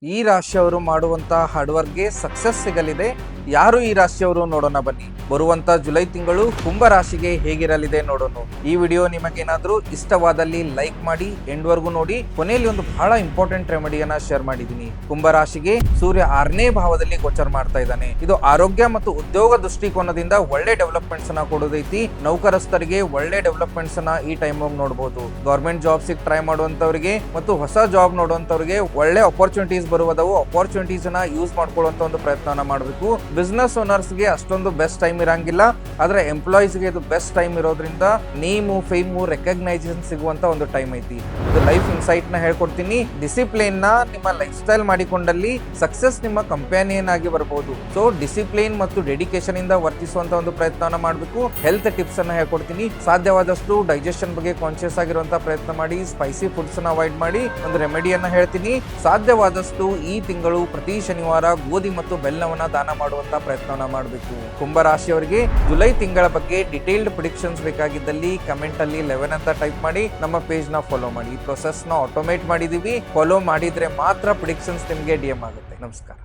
ಈ ರಾಶಿಯವರು ಮಾಡುವಂತಹ ಹಾರ್ಡ್ ವರ್ಕ್ಗೆ ಸಕ್ಸಸ್ ಸಿಗಲಿದೆ. ಯಾರು ಈ ರಾಶಿಯವರು ನೋಡೋಣ ಬನ್ನಿ. ಬರುವಂತ ಜುಲೈ ತಿಂಗಳು ಕುಂಭ ರಾಶಿಗೆ ಹೇಗಿರಲಿದೆ ನೋಡೋಣ. ಈ ವಿಡಿಯೋ ನಿಮಗೇನಾದ್ರೂ ಇಷ್ಟವಾದಲ್ಲಿ ಲೈಕ್ ಮಾಡಿ, ಎಂಡ್ ವರ್ಗೂ ನೋಡಿ. ಕೊನೆಯಲ್ಲಿ ಒಂದು ಬಹಳ ಇಂಪಾರ್ಟೆಂಟ್ ರೆಮಿಡಿಯನ್ನ ಶೇರ್ ಮಾಡಿದ್ದೀನಿ. ಕುಂಭ ರಾಶಿಗೆ ಸೂರ್ಯ 6ನೇ ಭಾವದಲ್ಲಿ ಗೋಚರ ಮಾಡ್ತಾ ಇದ್ದಾನೆ. ಇದು ಆರೋಗ್ಯ ಮತ್ತು ಉದ್ಯೋಗ ದೃಷ್ಟಿಕೋನದಿಂದ ಒಳ್ಳೆ ಡೆವಲಪ್ಮೆಂಟ್ಸ್ ಅನ್ನ ಕೊಡೋದೈತಿ. ನೌಕರಸ್ಥರಿಗೆ ಒಳ್ಳೆ ಡೆವಲಪ್ಮೆಂಟ್ಸ್ ಅನ್ನ ಈ ಟೈಮ್ ನೋಡಬಹುದು. ಗವರ್ಮೆಂಟ್ ಜಾಬ್ಸ್ ಟ್ರೈ ಮಾಡುವಂತವರಿಗೆ ಮತ್ತು ಹೊಸ ಜಾಬ್ ನೋಡುವಂತವರಿಗೆ ಒಳ್ಳೆ ಅಪರ್ಚುನಿಟೀಸ್ ಬರುವುದವು. ಅಪರ್ಚುನಿಟೀಸ್ ಅನ್ನ ಯೂಸ್ ಮಾಡ್ಕೊಳ್ಳುವಂತ ಒಂದು ಪ್ರಯತ್ನ ಮಾಡಬೇಕು. ಬಿಸ್ನೆಸ್ ಓನರ್ಸ್ ಗೆ ಅಷ್ಟೊಂದು ಬೆಸ್ಟ್ ಟೈಮ್ ಇರಂಗಿಲ್ಲ, ಆದ್ರೆ ಎಂಪ್ಲಾಯೀಸ್ ಗೆ ಇದು ಬೆಸ್ಟ್ ಟೈಮ್ ಇರೋದ್ರಿಂದ ನೇಮು, ಫೇಮು, ರೆಕಗ್ನೈಸೇಷನ್ ಸಿಗುವಂತ ಒಂದು ಟೈಮ್ ಐತಿ. ಇದು ಲೈಫ್ ಇನ್ಸೈಟ್ ನ ಹೇಳ್ಕೊಡ್ತೀನಿ. ಡಿಸಿಪ್ಲಿನ್ ನ ನಿಮ್ಮ ಲೈಫ್ ಸ್ಟೈಲ್ ಮಾಡಿಕೊಂಡಲ್ಲಿ ಸಕ್ಸಸ್ ನಿಮ್ಮ ಕಂಪ್ಯಾನಿಯನ್ ಆಗಿ ಬರಬಹುದು. ಸೊ ಡಿಸಿಪ್ಲಿನ್ ಮತ್ತು ಡೆಡಿಕೇಶನ್ ಇಂದ ವರ್ತಿಸುವಂತ ಒಂದು ಪ್ರಯತ್ನ ಮಾಡಬೇಕು. ಹೆಲ್ತ್ ಟಿಪ್ಸ್ ಅನ್ನ ಹೇಳ್ಕೊಡ್ತೀನಿ. ಸಾಧ್ಯವಾದಷ್ಟು ಡೈಜೆಷನ್ ಬಗ್ಗೆ ಕಾನ್ಶಿಯಸ್ ಆಗಿರುವಂತಹ ಪ್ರಯತ್ನ ಮಾಡಿ. ಸ್ಪೈಸಿ ಫುಡ್ಸ್ ಅನ್ನ ಅವಾಯ್ಡ್ ಮಾಡಿ. ಒಂದು ರೆಮಿಡಿಯನ್ನ ಹೇಳ್ತೀನಿ. ಸಾಧ್ಯವಾದಷ್ಟು ಈ ತಿಂಗಳು ಪ್ರತಿ ಶನಿವಾರ ಗೋಧಿ ಮತ್ತು ಬೆಲ್ಲವನ್ನ ದಾನ ಮಾಡುವಂತ ಪ್ರಯತ್ನ ಮಾಡಬೇಕು. ಕುಂಭ ರಾಶಿಯವರಿಗೆ ಜುಲೈ ತಿಂಗಳ ಬಗ್ಗೆ ಡಿಟೇಲ್ಡ್ ಪ್ರಿಡಿಕ್ಷನ್ಸ್ ಬೇಕಾಗಿದ್ದಲ್ಲಿ ಕಮೆಂಟ್ ಅಲ್ಲಿ 11 ಅಂತ ಟೈಪ್ ಮಾಡಿ ನಮ್ಮ ಪೇಜ್ ನ ಫಾಲೋ ಮಾಡಿ. ಈ ಪ್ರೊಸೆಸ್ ನ ಆಟೋಮೇಟ್ ಮಾಡಿದೀವಿ. ಫಾಲೋ ಮಾಡಿದ್ರೆ ಮಾತ್ರ ಪ್ರಿಡಿಕ್ಷನ್ಸ್ ನಿಮಗೆ DM ಆಗುತ್ತೆ. ನಮಸ್ಕಾರ.